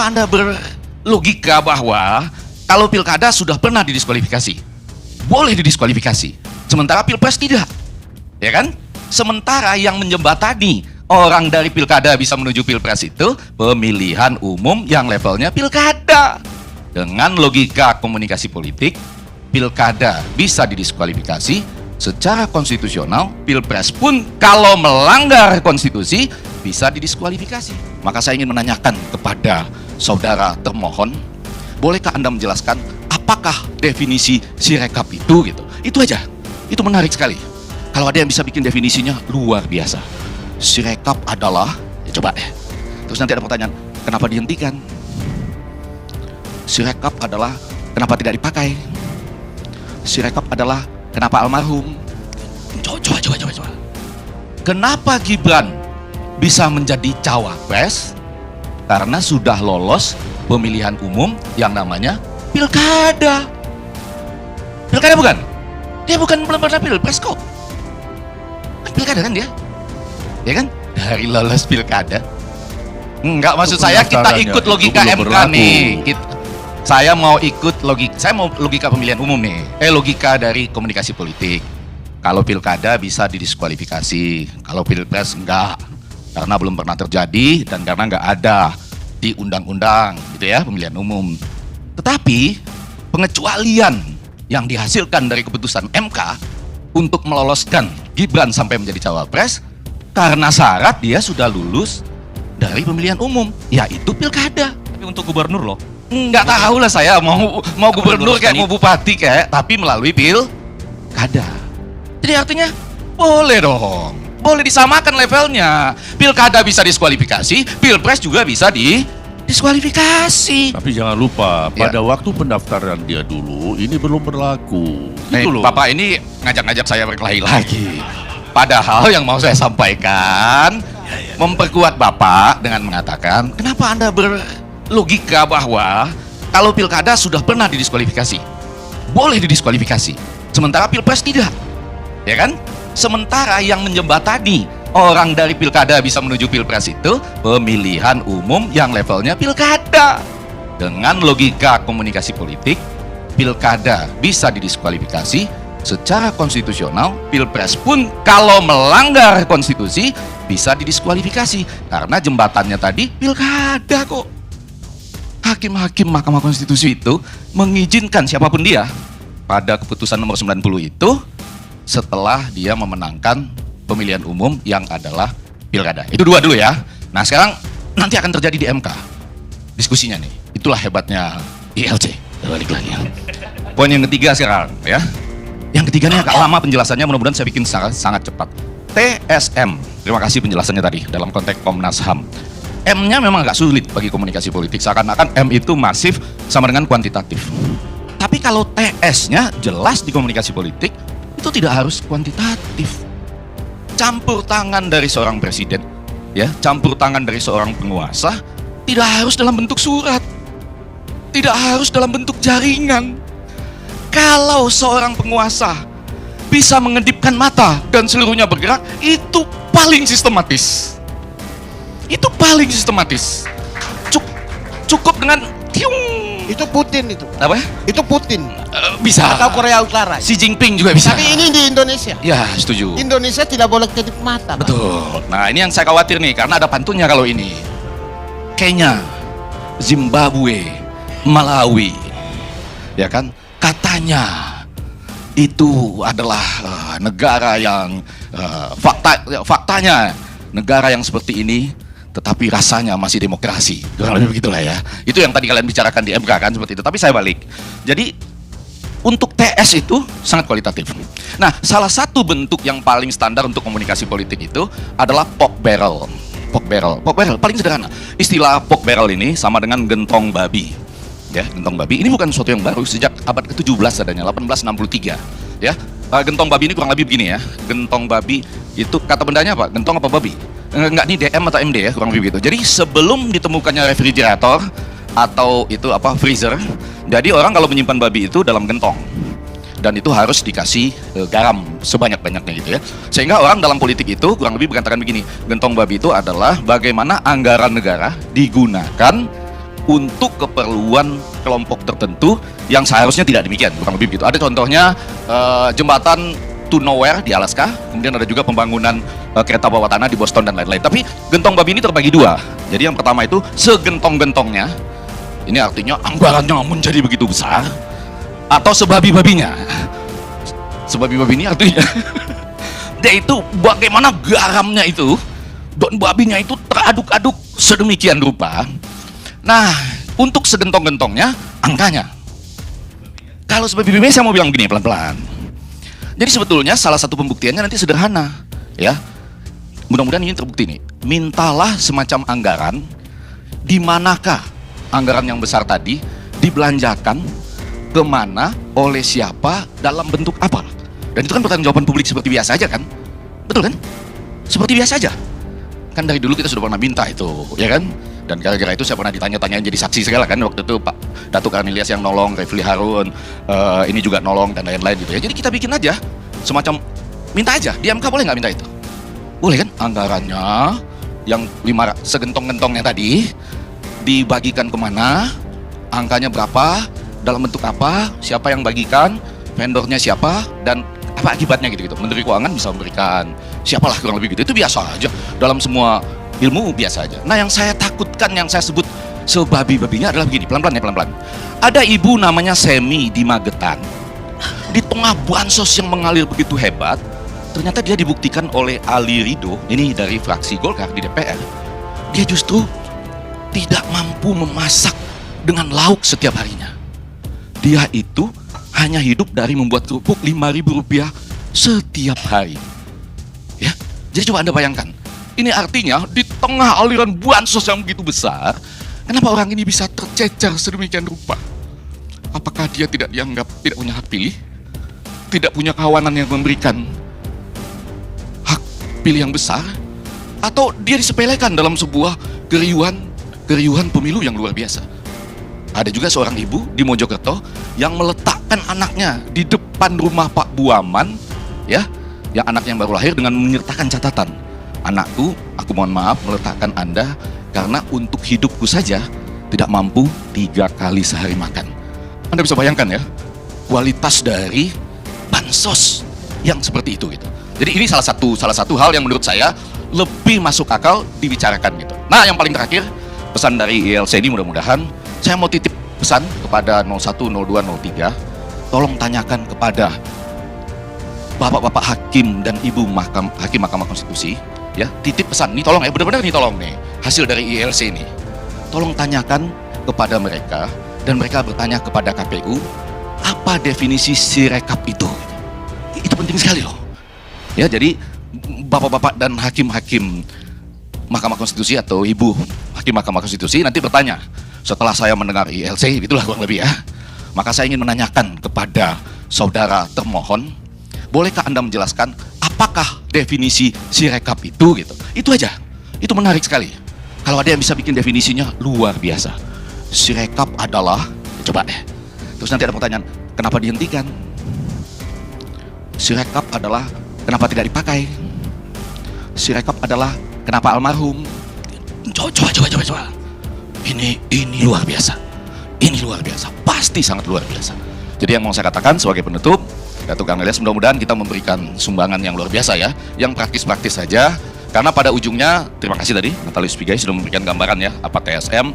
Kenapa Anda berlogika bahwa kalau pilkada sudah pernah didiskualifikasi, boleh didiskualifikasi, sementara pilpres tidak, ya kan? Sementara yang menjembatani orang dari pilkada bisa menuju pilpres itu pemilihan umum yang levelnya pilkada. Dengan logika komunikasi politik, pilkada bisa didiskualifikasi secara konstitusional, pilpres pun kalau melanggar konstitusi bisa didiskualifikasi. Maka saya ingin menanyakan kepada saudara termohon, bolehkah Anda menjelaskan apakah definisi Sirekap itu gitu? Itu aja. Itu menarik sekali. Kalau ada yang bisa bikin definisinya luar biasa. Sirekap adalah, ya coba ya. Terus nanti ada pertanyaan, kenapa dihentikan? Sirekap adalah kenapa tidak dipakai? Sirekap adalah kenapa almarhum? Coba. Kenapa Gibran bisa menjadi cawapres? Karena sudah lolos pemilihan umum yang namanya pilkada. Pilkada bukan? Dia bukan belum pernah pilpres kok. Kan pilkada kan dia? Ya kan? Dari lolos pilkada. Enggak, maksud saya kita ikut logika MK nih. Saya mau ikut logika pemilihan umum nih. Logika dari komunikasi politik. Kalau pilkada bisa didiskualifikasi, kalau pilpres enggak. Karena belum pernah terjadi dan karena enggak ada di undang-undang gitu ya, pemilihan umum. Tetapi pengecualian yang dihasilkan dari keputusan MK untuk meloloskan Gibran sampai menjadi cawapres karena syarat dia sudah lulus dari pemilihan umum, yaitu pilkada. Tapi untuk gubernur loh. Nggak tahu lah saya mau gubernur kayak mau bupati kayak, tapi melalui pilkada. Jadi artinya boleh dong, boleh disamakan levelnya. Pilkada bisa diskualifikasi, pilpres juga bisa diskualifikasi. Tapi jangan lupa, pada waktu pendaftaran dia dulu, ini belum berlaku. Gitu loh. Bapak ini ngajak-ngajak saya berkelahi lagi. Padahal yang mau saya sampaikan, memperkuat Bapak dengan mengatakan, kenapa Anda berlogika bahwa kalau pilkada sudah pernah didiskualifikasi, boleh didiskualifikasi, sementara pilpres tidak, ya kan? Sementara yang menjembatani orang dari pilkada bisa menuju pilpres itu pemilihan umum yang levelnya pilkada. Dengan logika komunikasi politik, pilkada bisa didiskualifikasi secara konstitusional, pilpres pun kalau melanggar konstitusi bisa didiskualifikasi karena jembatannya tadi pilkada kok. Hakim-hakim Mahkamah Konstitusi itu mengizinkan siapapun dia pada keputusan nomor 90 itu setelah dia memenangkan pemilihan umum yang adalah pilkada. Itu dua dulu ya. Nah sekarang nanti akan terjadi di MK diskusinya nih. Itulah hebatnya ILC. Balik lagi ya. Poin yang ketiga sekarang ya. Yang ketiganya agak lama penjelasannya, mudah-mudahan saya bikin sangat cepat. TSM, terima kasih penjelasannya tadi dalam konteks Komnas HAM. M-nya memang agak sulit bagi komunikasi politik, seakan-akan M itu masif sama dengan kuantitatif. Tapi kalau TS-nya jelas di komunikasi politik, itu tidak harus kuantitatif. Campur tangan dari seorang presiden, ya, campur tangan dari seorang penguasa, tidak harus dalam bentuk surat, tidak harus dalam bentuk jaringan. Kalau seorang penguasa bisa mengedipkan mata dan seluruhnya bergerak, itu paling sistematis. Itu paling sistematis. Cukup dengan tiung. Itu Putin itu. Apa? Itu Putin. Bisa. Atau Korea Utara. Xi Jinping juga bisa. Tapi ini di Indonesia. Ya, setuju. Indonesia tidak boleh kedip mata. Pak. Betul. Nah, ini yang saya khawatir nih, karena ada pantunnya kalau ini. Kenya, Zimbabwe, Malawi, ya kan? Katanya itu adalah negara yang faktanya negara yang seperti ini, tetapi rasanya masih demokrasi. Kurang lebih begitulah ya. Itu yang tadi kalian bicarakan di MK kan seperti itu. Tapi saya balik. Jadi untuk TS itu sangat kualitatif. Nah, salah satu bentuk yang paling standar untuk komunikasi politik itu adalah pork barrel. Pork barrel paling sederhana. Istilah pork barrel ini sama dengan gentong babi. Ya, gentong babi ini bukan sesuatu yang baru, sejak abad ke-17 adanya, 1863. Ya, gentong babi ini kurang lebih begini ya. Gentong babi itu kata bendanya apa? Gentong apa babi? Enggak, nih DM atau MD ya, kurang lebih begitu. Jadi sebelum ditemukannya refrigerator atau itu apa freezer, jadi orang kalau menyimpan babi itu dalam gentong. Dan itu harus dikasih garam sebanyak-banyaknya gitu ya. Sehingga orang dalam politik itu kurang lebih berkatakan begini, gentong babi itu adalah bagaimana anggaran negara digunakan untuk keperluan kelompok tertentu yang seharusnya tidak demikian, kurang lebih begitu. Ada contohnya jembatan to nowhere di Alaska, kemudian ada juga pembangunan kereta bawah tanah di Boston dan lain-lain. Tapi gentong babi ini terbagi dua. Jadi yang pertama itu segentong-gentongnya, ini artinya anggarannya menjadi begitu besar, atau sebabi-babinya. Sebabi-babi ini artinya dia itu bagaimana garamnya itu dan babinya itu teraduk-aduk sedemikian rupa. Nah, untuk segentong-gentongnya angkanya. Kalau sebabi-babinya saya mau bilang begini pelan-pelan. Jadi sebetulnya salah satu pembuktiannya nanti sederhana, ya. Mudah-mudahan ini terbukti nih. Mintalah semacam anggaran, di manakah anggaran yang besar tadi dibelanjakan, kemana, oleh siapa, dalam bentuk apa. Dan itu kan pertanggungjawaban publik seperti biasa aja kan? Betul kan? Seperti biasa aja. Kan dari dulu kita sudah pernah minta itu, ya kan? Dan gara-gara itu saya pernah ditanya-tanyain jadi saksi segala kan. Waktu itu Pak Datuk Karnilias yang nolong, Refli Harun, ini juga nolong dan lain-lain gitu ya. Jadi kita bikin aja semacam minta aja, di MK boleh nggak minta itu? Boleh kan? Anggarannya yang segentong-gentongnya tadi dibagikan kemana, angkanya berapa, dalam bentuk apa, siapa yang bagikan, vendornya siapa, dan apa akibatnya gitu-gitu. Menteri Keuangan bisa memberikan, siapalah kurang lebih gitu. Itu biasa aja dalam semua ilmu, biasa aja. Nah, yang saya takutkan, yang saya sebut sebabi-babinya adalah begini, pelan-pelan ya, pelan-pelan. Ada ibu namanya Semi di Magetan. Di tengah bansos yang mengalir begitu hebat, ternyata dia dibuktikan oleh Ali Ridho, ini dari fraksi Golkar di DPR. Dia justru tidak mampu memasak dengan lauk setiap harinya. Dia itu hanya hidup dari membuat kerupuk Rp5.000 setiap hari. Ya, jadi coba Anda bayangkan. Ini artinya di tengah aliran bansos yang begitu besar, kenapa orang ini bisa tercecer sedemikian rupa? Apakah dia tidak dianggap tidak punya hak pilih? Tidak punya kawanan yang memberikan hak pilih yang besar? Atau dia disepelekan dalam sebuah keriuhan pemilu yang luar biasa? Ada juga seorang ibu di Mojokerto yang meletakkan anaknya di depan rumah Pak Buaman, ya, yang anaknya yang baru lahir, dengan menyertakan catatan, anakku, aku mohon maaf meletakkan Anda karena untuk hidupku saja tidak mampu 3 kali sehari makan. Anda bisa bayangkan ya, kualitas dari bansos yang seperti itu gitu. Jadi ini salah satu hal yang menurut saya lebih masuk akal dibicarakan gitu. Nah, yang paling terakhir, pesan dari ILC ini mudah-mudahan saya mau titip pesan kepada 01, 02, 03, tolong tanyakan kepada bapak-bapak hakim dan ibu hakim Mahkamah Konstitusi, ya, titip pesan, ini tolong ya, benar-benar nih tolong nih, hasil dari ILC ini, tolong tanyakan kepada mereka, dan mereka bertanya kepada KPU, apa definisi sirekap itu? Itu penting sekali loh. Ya, jadi bapak-bapak dan hakim-hakim Mahkamah Konstitusi atau ibu hakim Mahkamah Konstitusi nanti bertanya, setelah saya mendengar ILC, itulah kurang lebih ya, maka saya ingin menanyakan kepada saudara termohon, bolehkah Anda menjelaskan apakah definisi sirekap itu gitu? Itu aja, itu menarik sekali. Kalau ada yang bisa bikin definisinya luar biasa. Sirekap adalah, coba deh, terus nanti ada pertanyaan, kenapa dihentikan? Sirekap adalah kenapa tidak dipakai? Sirekap adalah kenapa almarhum? Coba. Ini luar biasa. Ini luar biasa. Pasti sangat luar biasa. Jadi yang mau saya katakan sebagai penutup, Datuk Karnilias, mudah-mudahan kita memberikan sumbangan yang luar biasa ya, yang praktis-praktis saja. Karena pada ujungnya, terima kasih tadi Natalius Pigai sudah memberikan gambaran ya, apa TSM,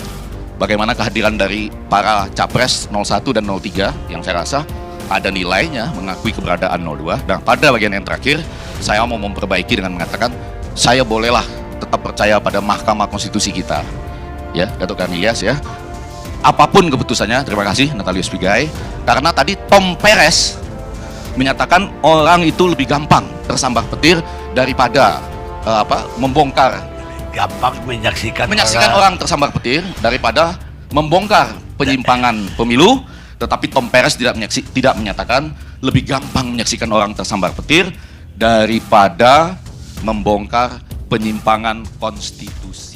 bagaimana kehadiran dari para capres 01 dan 03 yang saya rasa ada nilainya mengakui keberadaan 02. Dan pada bagian yang terakhir, saya mau memperbaiki dengan mengatakan, saya bolehlah tetap percaya pada Mahkamah Konstitusi kita. Ya, Datuk Karnilias ya. Apapun keputusannya, terima kasih Natalius Pigai. Karena tadi Tom Perez menyatakan orang itu lebih gampang tersambar petir daripada membongkar, gampang menyaksikan orang tersambar petir daripada membongkar penyimpangan pemilu. Tetapi Tom Perez tidak menyatakan lebih gampang menyaksikan orang tersambar petir daripada membongkar penyimpangan konstitusi.